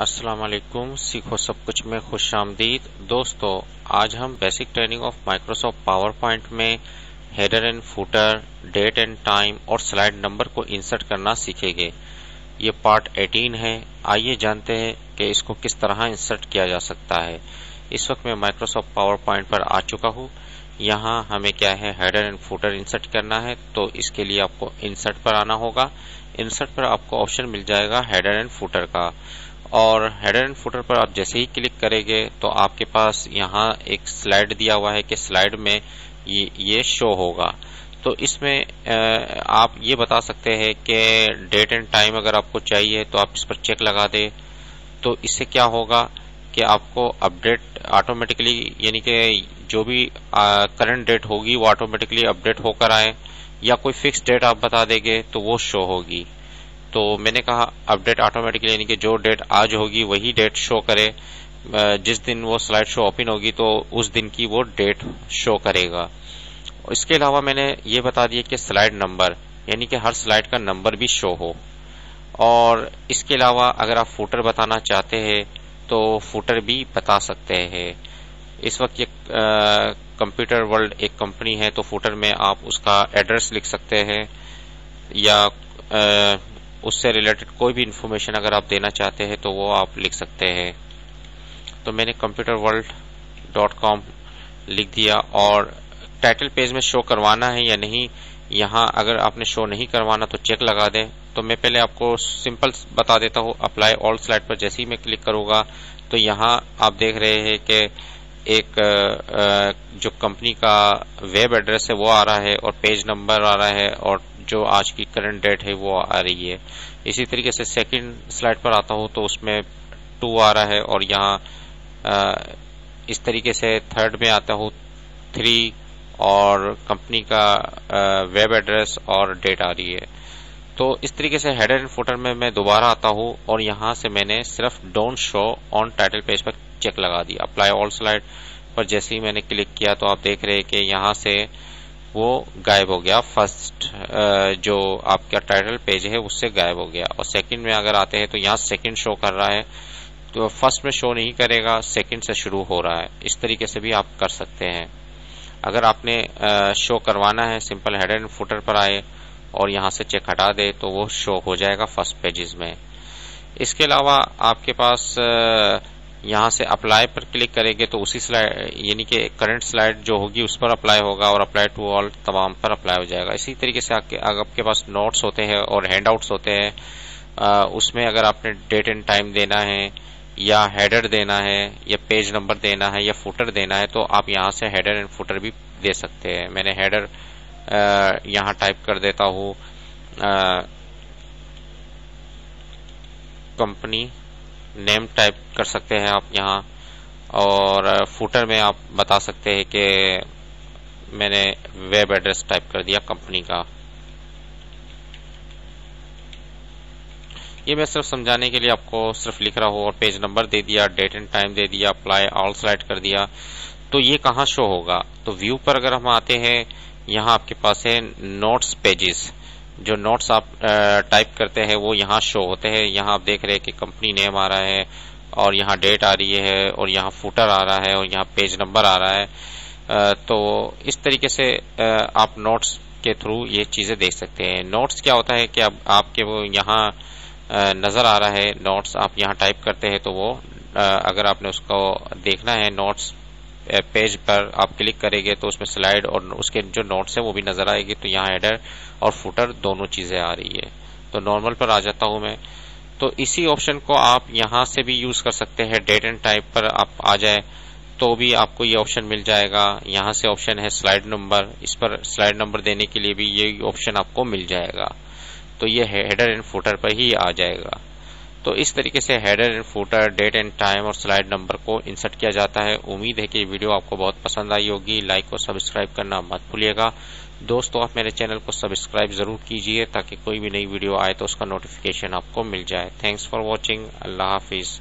अस्सलाम वालेकुम। सीखो सब कुछ में खुश आमदीद। दोस्तों, आज हम basic training of Microsoft power point में header and footer, date and time और स्लाइड नंबर को इंसर्ट करना सीखेंगे। ये पार्ट 18 है। आइए जानते हैं कि इसको किस तरह इंसर्ट किया जा सकता है। इस वक्त मैं माइक्रोसॉफ्ट पावर पॉइंट पर आ चुका हूँ। यहाँ हमें क्या है, हेडर एंड फुटर इंसर्ट करना है, तो इसके लिए आपको इंसर्ट पर आना होगा। इंसर्ट पर आपको ऑप्शन मिल जाएगा हेडर एंड फुटर का, और हेडर एंड फुटर पर आप जैसे ही क्लिक करेंगे तो आपके पास यहाँ एक स्लाइड दिया हुआ है कि स्लाइड में ये शो होगा। तो इसमें आप ये बता सकते हैं कि डेट एंड टाइम अगर आपको चाहिए तो आप इस पर चेक लगा दें। तो इससे क्या होगा कि आपको अपडेट ऑटोमेटिकली, यानी कि जो भी करंट डेट होगी वो ऑटोमेटिकली अपडेट होकर आए, या कोई फिक्स डेट आप बता देंगे तो वो शो होगी। तो मैंने कहा अपडेट ऑटोमेटिकली, यानी कि जो डेट आज होगी वही डेट शो करे। जिस दिन वो स्लाइड शो ओपन होगी तो उस दिन की वो डेट शो करेगा। इसके अलावा मैंने ये बता दिया कि स्लाइड नंबर, यानी कि हर स्लाइड का नंबर भी शो हो। और इसके अलावा अगर आप फुटर बताना चाहते हैं तो फुटर भी बता सकते हैं। इस वक्त ये कंप्यूटर वर्ल्ड एक कंपनी है, तो फुटर में आप उसका एड्रेस लिख सकते हैं, या उससे रिलेटेड कोई भी इंफॉर्मेशन अगर आप देना चाहते हैं तो वो आप लिख सकते हैं। तो मैंने computerworld.com लिख दिया। और टाइटल पेज में शो करवाना है या नहीं, यहाँ अगर आपने शो नहीं करवाना तो चेक लगा दें। तो मैं पहले आपको सिंपल बता देता हूँ। अप्लाई ऑल स्लाइड पर जैसे ही मैं क्लिक करूंगा तो यहाँ आप देख रहे हैं कि एक जो कंपनी का वेब एड्रेस है वो आ रहा है, और पेज नंबर आ रहा है, और जो आज की करंट डेट है वो आ रही है। इसी तरीके से सेकंड स्लाइड पर आता हूँ तो उसमें 2 आ रहा है, और यहाँ इस तरीके से थर्ड में आता हूँ 3, और कंपनी का वेब एड्रेस और डेट आ रही है। तो इस तरीके से हेडर एंड फुटर में मैं दोबारा आता हूँ, और यहाँ से मैंने सिर्फ don't show on title page पर चेक लगा दिया। अप्लाई ऑल स्लाइड पर जैसे ही मैंने क्लिक किया तो आप देख रहे हैं कि यहाँ से वो गायब हो गया। फर्स्ट जो आपका टाइटल पेज है उससे गायब हो गया। और सेकंड में अगर आते हैं तो यहाँ सेकंड शो कर रहा है, तो फर्स्ट में शो नहीं करेगा, सेकंड से शुरू हो रहा है। इस तरीके से भी आप कर सकते हैं। अगर आपने शो करवाना है, सिंपल हेडर एंड फुटर पर आए और यहाँ से चेक हटा दे तो वो शो हो जाएगा फर्स्ट पेजेस में। इसके अलावा आपके पास यहाँ से अप्लाई पर क्लिक करेंगे तो उसी स्लाइड, यानी कि करंट स्लाइड जो होगी उस पर अप्लाई होगा, और अप्लाई टू ऑल तमाम पर अप्लाई हो जाएगा। इसी तरीके से आपके पास नोट्स होते हैं और हैंडआउट्स होते हैं, उसमें अगर आपने डेट एंड टाइम देना है, या हेडर देना है, या पेज नंबर देना है, या फुटर देना है, तो आप यहाँ से हेडर एंड फुटर भी दे सकते हैं। मैंने हेडर यहाँ टाइप कर देता हूँ कंपनी नेम टाइप कर सकते हैं आप यहाँ, और फुटर में आप बता सकते हैं कि मैंने वेब एड्रेस टाइप कर दिया कंपनी का। ये मैं सिर्फ समझाने के लिए आपको सिर्फ लिख रहा हूँ, और पेज नंबर दे दिया, डेट एंड टाइम दे दिया, अप्लाई ऑल स्लाइड कर दिया। तो ये कहाँ शो होगा, तो व्यू पर अगर हम आते हैं, यहाँ आपके पास है नोट्स पेजेस। जो नोट्स आप टाइप करते हैं वो यहाँ शो होते हैं। यहाँ आप देख रहे हैं कि कंपनी नेम आ रहा है, और यहाँ डेट आ रही है, और यहाँ फुटर आ रहा है, और यहाँ पेज नंबर आ रहा है। तो इस तरीके से आप नोट्स के थ्रू ये चीजें देख सकते हैं। नोट्स क्या होता है कि अब आपके वो यहाँ नजर आ रहा है नोट्स, आप यहाँ टाइप करते हैं तो वो अगर आपने उसको देखना है नोट्स पेज पर आप क्लिक करेंगे तो उसमें स्लाइड और उसके जो नोट्स है वो भी नजर आएगी। तो यहाँ हेडर और फुटर दोनों चीजें आ रही है। तो नॉर्मल पर आ जाता हूं मैं। तो इसी ऑप्शन को आप यहाँ से भी यूज कर सकते हैं। डेट एंड टाइप पर आप आ जाए तो भी आपको ये ऑप्शन मिल जाएगा। यहाँ से ऑप्शन है स्लाइड नंबर, इस पर स्लाइड नंबर देने के लिए भी ये ऑप्शन आपको मिल जाएगा। तो ये हेडर एंड फुटर पर ही आ जाएगा। तो इस तरीके से header and footer, date and time और स्लाइड नंबर को इंसर्ट किया जाता है। उम्मीद है कि ये वीडियो आपको बहुत पसंद आई होगी। लाइक और सब्सक्राइब करना मत भूलिएगा। दोस्तों, आप मेरे चैनल को सब्सक्राइब जरूर कीजिए ताकि कोई भी नई वीडियो आए तो उसका नोटिफिकेशन आपको मिल जाए। Thanks for watching. Allah Hafiz.